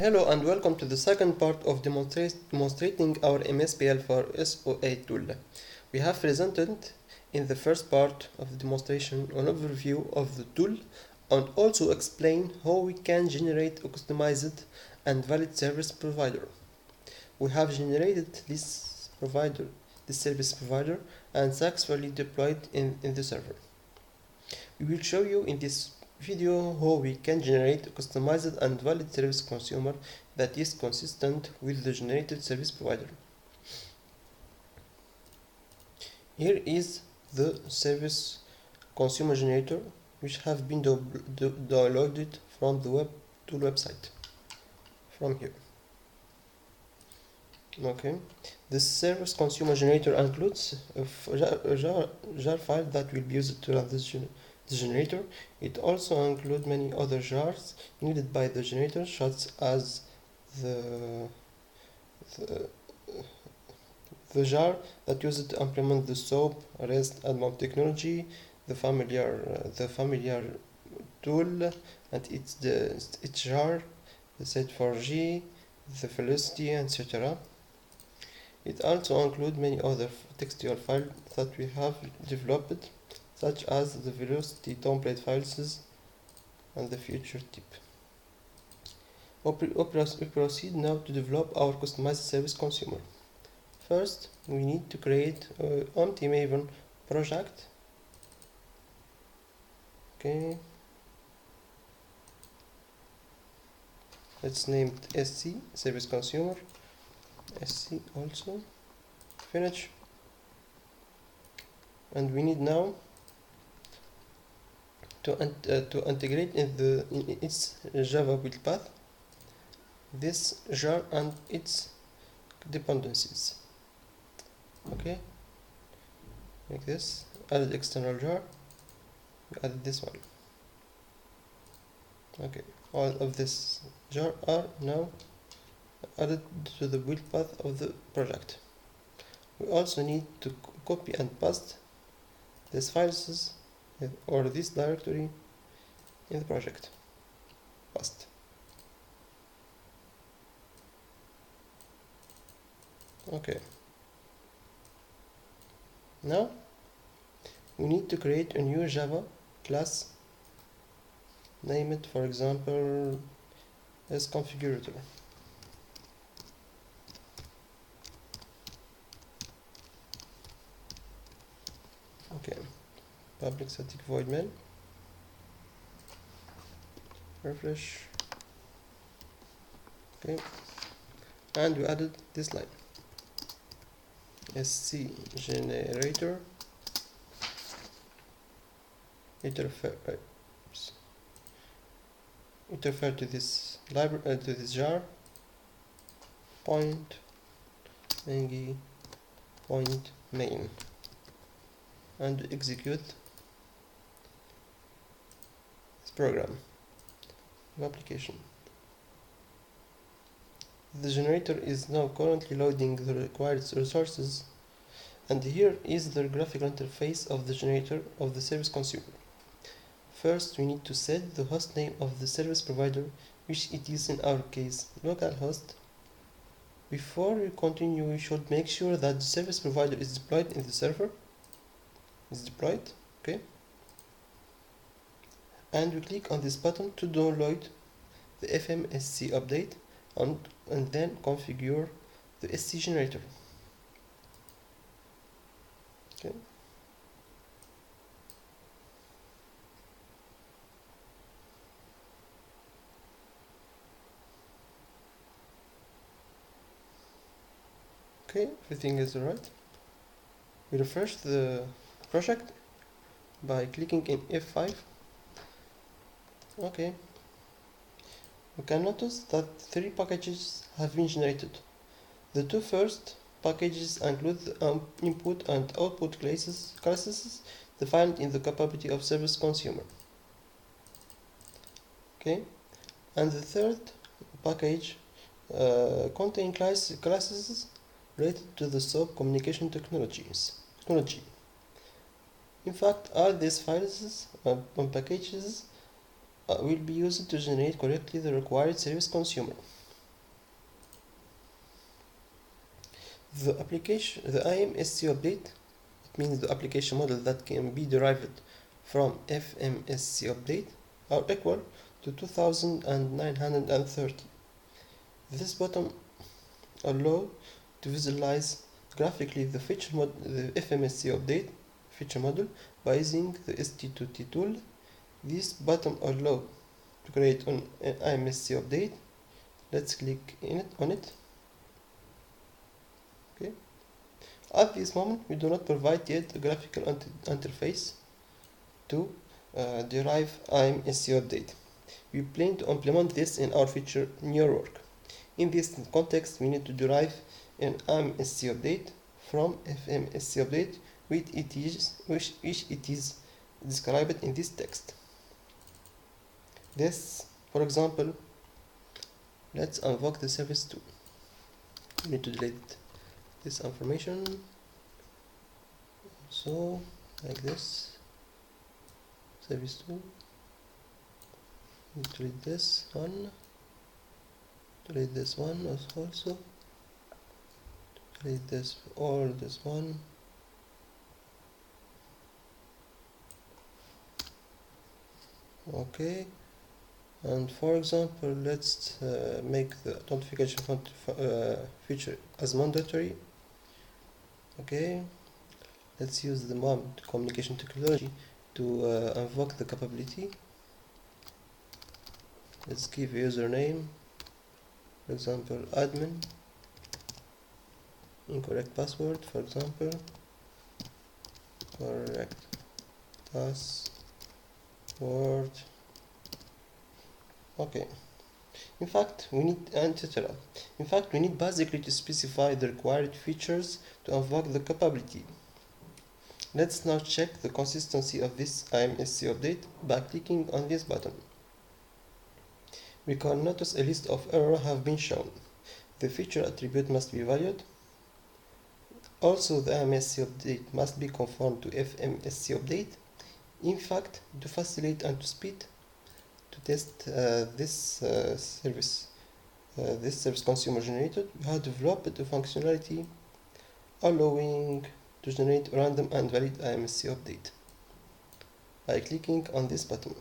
Hello and welcome to the second part of demonstrating our MSPL4 SOA tool. We have presented in the first part of the demonstration an overview of the tool and also explain how we can generate a customized and valid service provider. We have generated this service provider and successfully deployed in the server. We will show you in this video how we can generate a customized and valid service consumer that is consistent with the generated service provider. Here is the service consumer generator which have been downloaded from the web tool website from here. Okay, this service consumer generator includes a jar file that will be used to run this generator. It also includes many other jars needed by the generator, such as the jar that used to implement the SOAP, REST, and MOB technology, the familiar tool, and its jar, the set4j, the velocity, etc. It also includes many other textual files that we have developed, such as the velocity template files and the future tip. We proceed now to develop our customized service consumer. First, we need to create an empty Maven project. Okay, let's name it SC service consumer. SC also. Finish. And we need now to integrate in its Java build path this jar and its dependencies. Okay, like this. Added external jar. We added this one. Okay, all of this jar are now added to the build path of the project. We also need to copy and paste these files or this directory in the project. Paste. Okay. Now we need to create a new Java class. Name it, for example, as configurator. Okay, public static void main, refresh. Okay, and we added this line, sc generator, it refer to this library, to this jar, point main, and execute this program of application. The generator is now currently loading the required resources, and here is the graphical interface of the generator of the service consumer. First, we need to set the host name of the service provider, which it is in our case localhost. Before we continue, we should make sure that the service provider is deployed in the server. Okay, and we click on this button to download the FMSC update and then configure the SC generator. Okay, everything is alright. We refresh the project by clicking in F5. Okay, we can notice that 3 packages have been generated. The 2 first packages include the input and output classes defined in the capability of service consumer. Okay, and the third package contains classes related to the SOAP communication technology. In fact, all these files and packages will be used to generate correctly the required service consumer. The IMSC update, it means the application model that can be derived from FMSC update, are equal to 2930. This bottom allow to visualize graphically the the FMSC update feature model by using the ST2T tool. This button allow to create an IMSC update. Let's click on it. Okay. At this moment, we do not provide yet a graphical interface to derive IMSC update. We plan to implement this in our future neural work. In this context, we need to derive an IMSC update from FMSC update, which it is described in this text. This, for example, let's invoke the service 2. We need to delete this information. So, like this. Service 2. Delete this one. Delete this one also. Delete this one. Okay. And for example, let's make the authentication feature as mandatory. Okay, let's use the MOM communication technology to invoke the capability. Let's give a username, for example, admin, incorrect password, for example, correct password. Okay. In fact, we need etc. In fact, we need basically to specify the required features to invoke the capability. Let's now check the consistency of this IMSC update by clicking on this button. We can notice a list of errors have been shown. The feature attribute must be valued. Also, the IMSC update must be conformed to FMSC update. In fact, to facilitate and to speed to test this service consumer generated, we have developed a functionality allowing to generate random and valid IMSC update by clicking on this button.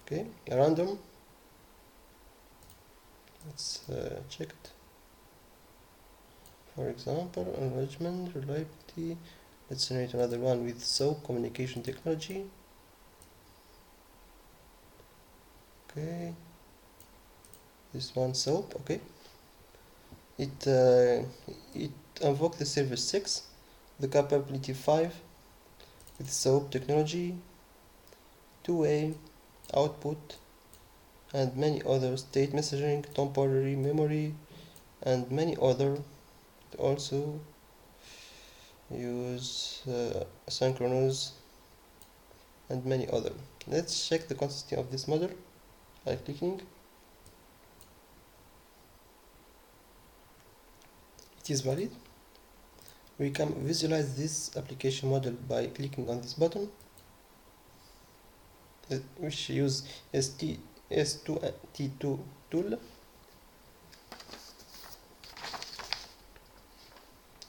Okay, random. Let's check it. For example, enlargement, reliability. Let's generate another one with SOAP communication technology. Okay, this one SOAP. Okay, it invoked the service 6, the capability 5 with SOAP technology, 2A output, and many other state messaging, temporary memory, and many other. Also use asynchronous and many other. Let's check the consistency of this model by clicking. It is valid. We can visualize this application model by clicking on this button, which use S2T2 tool.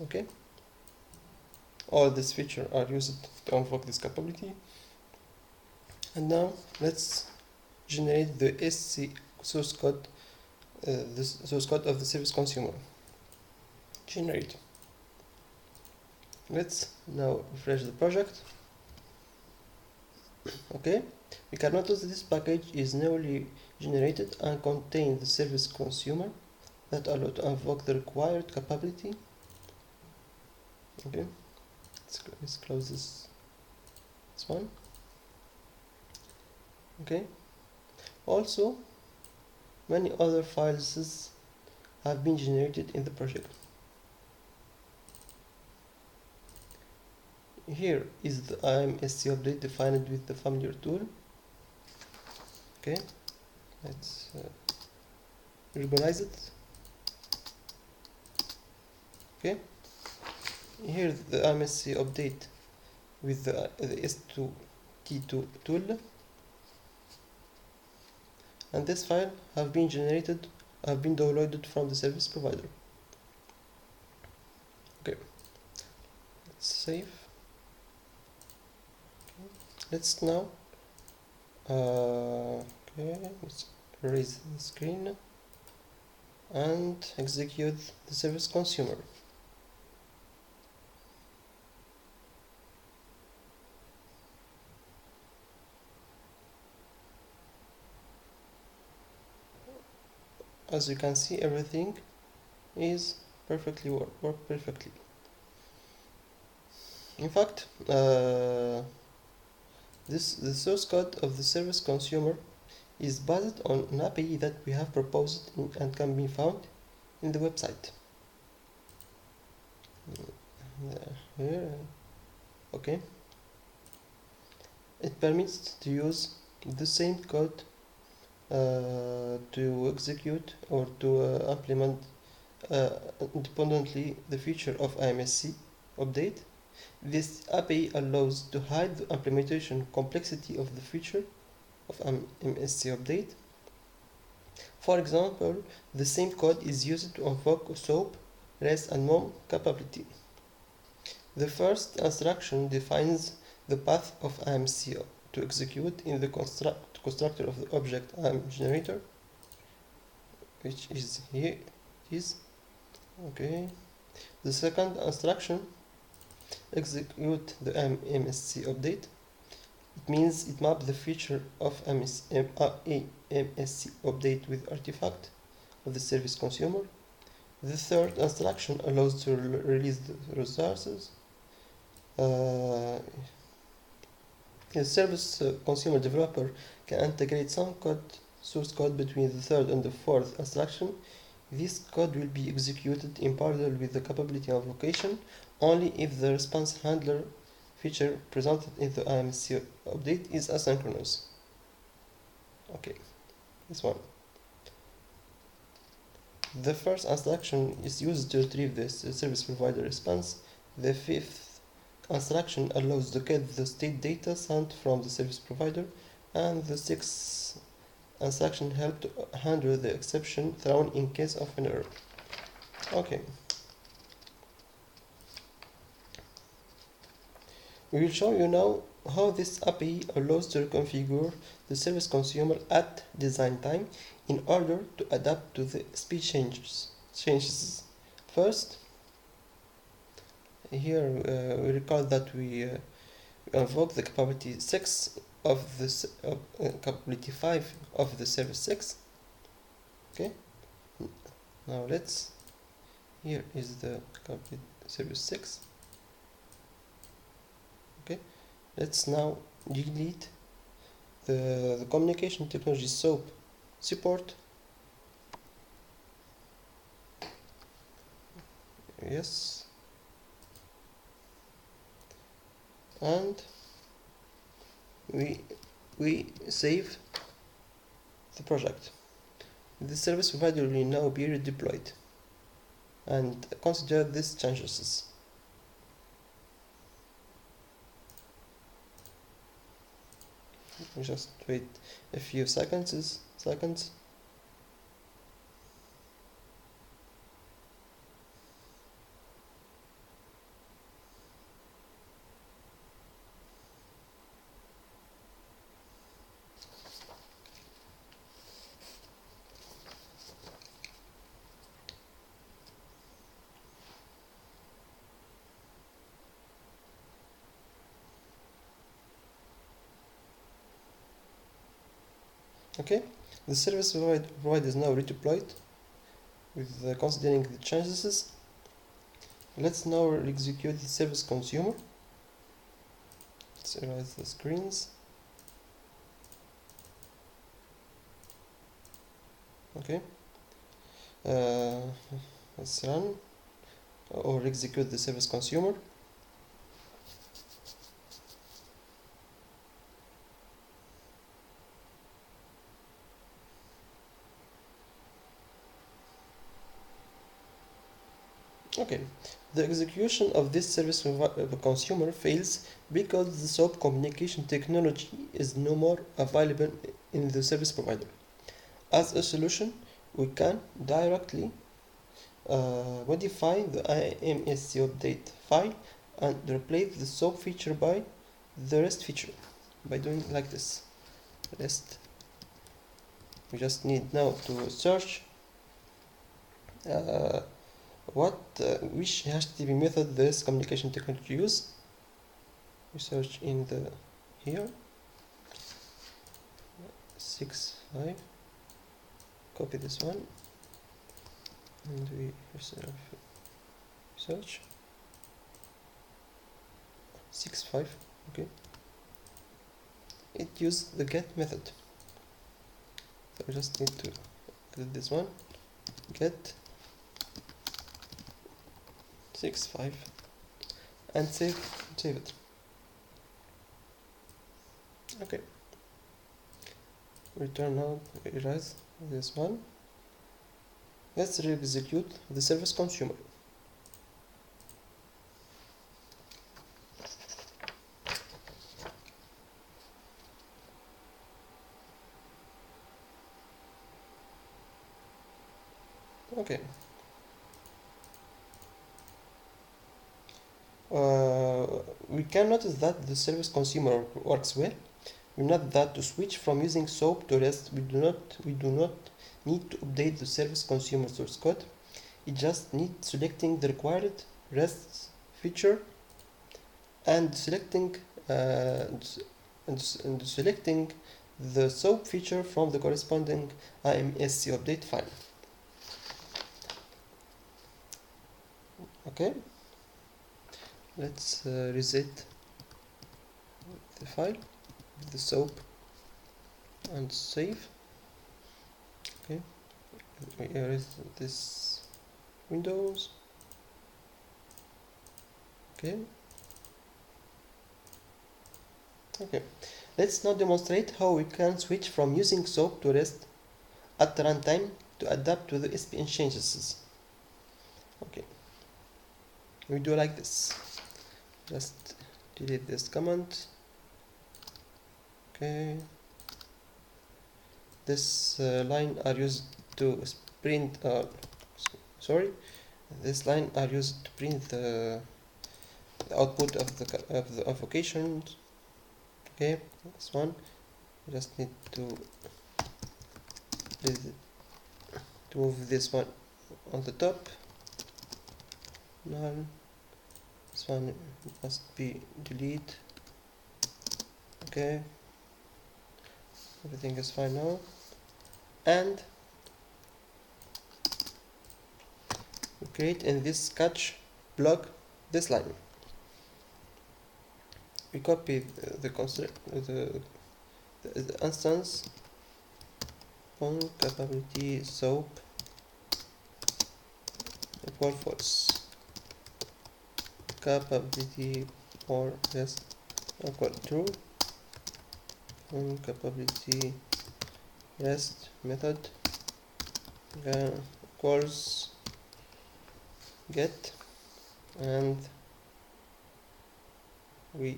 Okay, all these features are used to invoke this capability. And now let's generate the SC source code, the source code of the service consumer. Generate. Let's now refresh the project. Okay, we can notice that this package is newly generated and contains the service consumer that allow to invoke the required capability. Okay, let's close this one. Okay, also many other files have been generated in the project. Here is the IMSC update defined with the familiar tool. Okay, let's organize it. Okay, here the IMSC update with the S2T2 tool, and this file have been downloaded from the service provider. save. Let's now let's erase the screen and execute the service consumer. As you can see, everything is work perfectly. In fact, the source code of the service consumer is based on an API that we have proposed and can be found in the website. Here, okay. It permits to use the same code to execute or to implement independently the feature of IMSC update. This API allows to hide the implementation complexity of the feature of IMSC update. For example, the same code is used to invoke SOAP, REST, and MOM capability. The first instruction defines the path of IMSC to execute in the constructor of the object generator, which is here. Okay. The second instruction execute the MSC update. It means it maps the feature of MSC update with artifact of the service consumer. The third instruction allows to release the resources. The service consumer developer can integrate some source code between the third and the fourth instruction. This code will be executed in parallel with the capability invocation only if the response handler feature presented in the IMSC update is asynchronous. Okay, this one. The first instruction is used to retrieve the service provider response. The fifth instruction allows to get the state data sent from the service provider, and the sixth instruction helps to handle the exception thrown in case of an error. Okay. We will show you now how this API allows to configure the service consumer at design time in order to adapt to the speed changes. First, here we recall that we invoke the capability 6 of this capability 5 of the service 6. Okay. Now here is the capability service 6. Okay. Let's now delete the communication technology SOAP support. Yes. And we save the project. The service provider will now be redeployed, and consider these changes. Just wait a few seconds. Okay, the service provider is now redeployed with considering the changes. Let's now execute the service consumer. Let's erase the screens. Okay, let's run or execute the service consumer. Okay, the execution of this service consumer fails because the SOAP communication technology is no more available in the service provider. As a solution, we can directly modify the IMSC update file and replace the SOAP feature by the REST feature by doing like this. REST. We just need now to search which HTTP method this communication technology use. We search in the here 6.5. Copy this one and we search 6.5. Okay. It uses the get method. So we just need to edit this one. Get 6.5 and save it. Okay. Return now, erase this one. Let's re-execute the service consumer. Okay. We can notice that the service consumer works well. We note that to switch from using SOAP to REST, we do not need to update the service consumer source code. It just needs selecting the required REST feature and selecting selecting the SOAP feature from the corresponding IMSC update file. Okay, let's reset the file with the SOAP and save. Okay, we erase this Windows. Okay. Okay, let's now demonstrate how we can switch from using SOAP to REST at runtime to adapt to the SPN changes. Okay, we do like this. Just delete this comment. Okay, this line are used to print. This line are used to print the output of the avocations. Okay, this one. We just need to move this one on the top. Null. This one must be delete. Okay, everything is fine now, and we create in this catch block this line. We copy the instance on capability SOAP equal false, capability for REST equal true, on capability REST method equals get, and we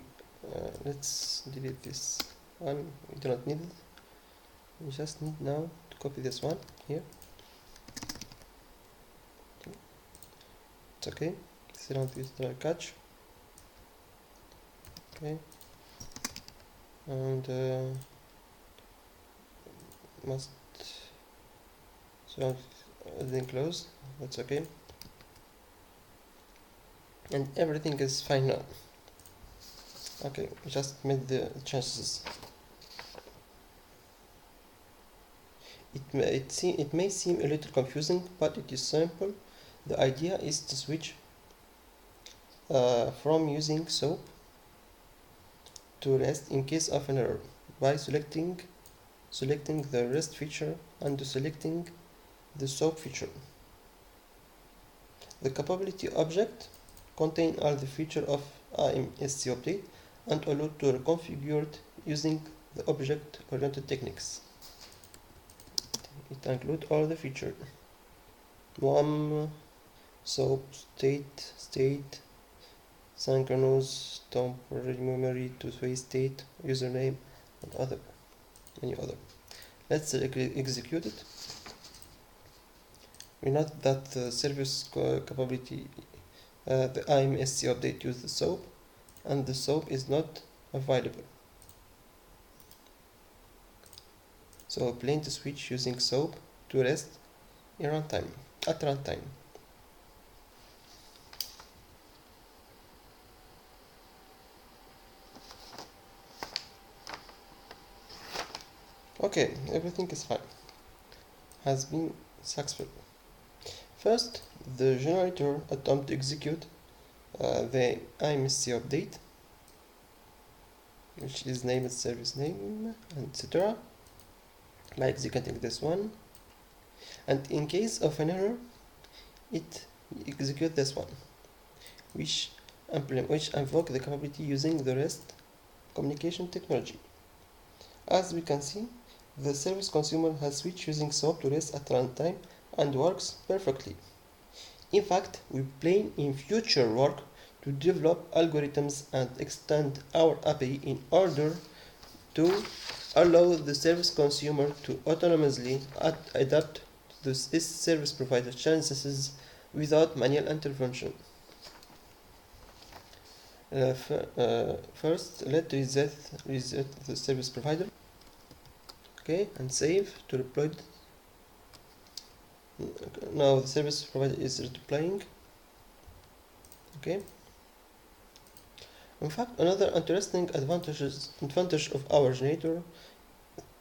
let's delete this one. We do not need it. We just need now to copy this one here. It's okay. Surround with the catch. Okay, and must surround everything closed. That's okay, and everything is fine now. Okay, we just made the changes. It may seem a little confusing, but it is simple. The idea is to switch from using SOAP to REST in case of an error by selecting the REST feature and selecting the SOAP feature. The capability object contains all the features of IMSC update and allowed to reconfigure it using the object-oriented techniques. It includes all the features: WAM, SOAP, state, synchronous, temporary memory, two-way state, username, and many other. Let's execute it. We note that the service capability the IMSC update uses the SOAP, and the SOAP is not available. So plan to switch using SOAP to REST in runtime, at runtime. Okay, everything is fine. Has been successful. First, the generator attempt to execute the IMSC update, which is named service name, etc. by executing this one, and in case of an error, it execute this one, which invoke the capability using the REST communication technology. As we can see, the service consumer has switched using SOAP to REST at runtime and works perfectly. In fact, we plan in future work to develop algorithms and extend our API in order to allow the service consumer to autonomously adapt to this service provider changes without manual intervention. First, let's reset the service provider. Okay, and save to deploy. Now the service provider is deploying. Okay. In fact, another interesting advantage of our generator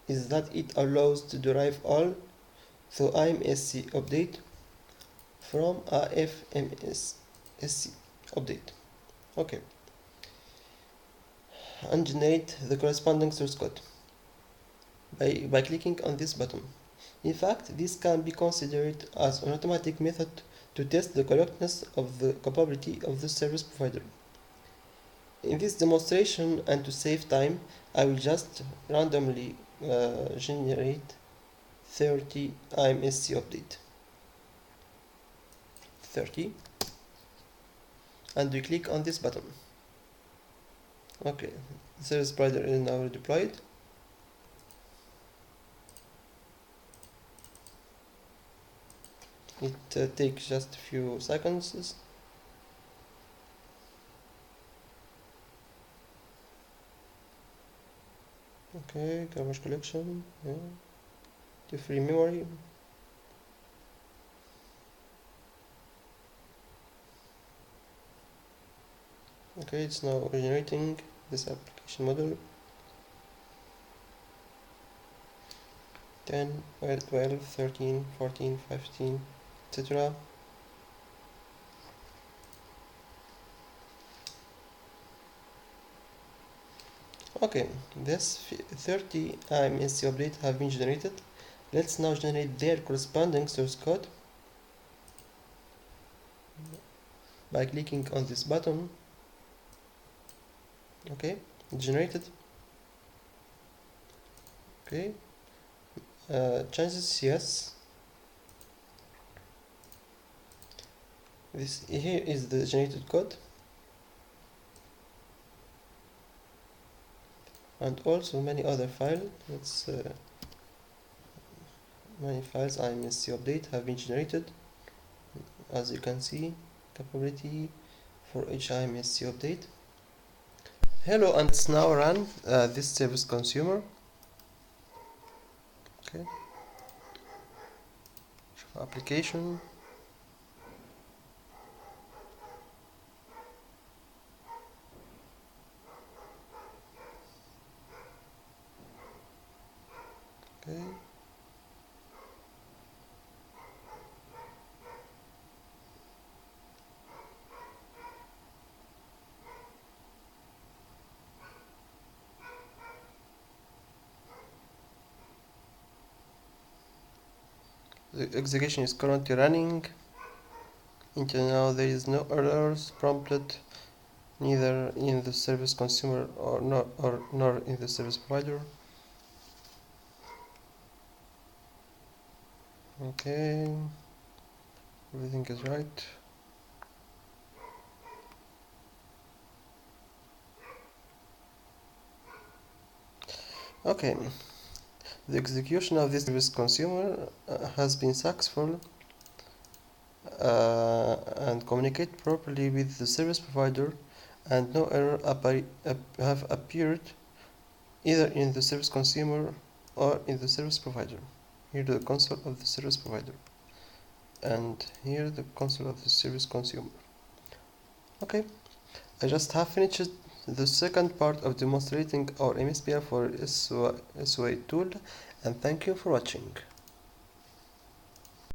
is that it allows to derive all the IMSC update from a FMSC update. Okay. And generate the corresponding source code by clicking on this button. In fact, this can be considered as an automatic method to test the correctness of the capability of the service provider. In this demonstration, and to save time, I will just randomly generate 30 IMSC update. 30, and we click on this button. Okay, the service provider is now deployed. It takes just a few seconds. Okay, garbage collection, yeah. To free memory. Okay, it's now generating this application model. 10, 12, 13, 14, 15, etc. Okay, this 30 IMSC update have been generated. Let's now generate their corresponding source code by clicking on this button. Okay, generated. Okay, changes yes. This here is the generated code, and also many other files. Many files IMSC update have been generated. As you can see, capability for each IMSC update. Hello, and it's now run this service consumer. Okay, application. Okay. The execution is currently running. Until now, there is no errors prompted, neither in the service consumer nor in the service provider. Okay, everything is right. Okay, the execution of this service consumer has been successful, and communicate properly with the service provider, and no error have appeared either in the service consumer or in the service provider. Here the console of the service provider, and here the console of the service consumer. Okay, I just have finished the second part of demonstrating our MSPL for SOA tool, and thank you for watching.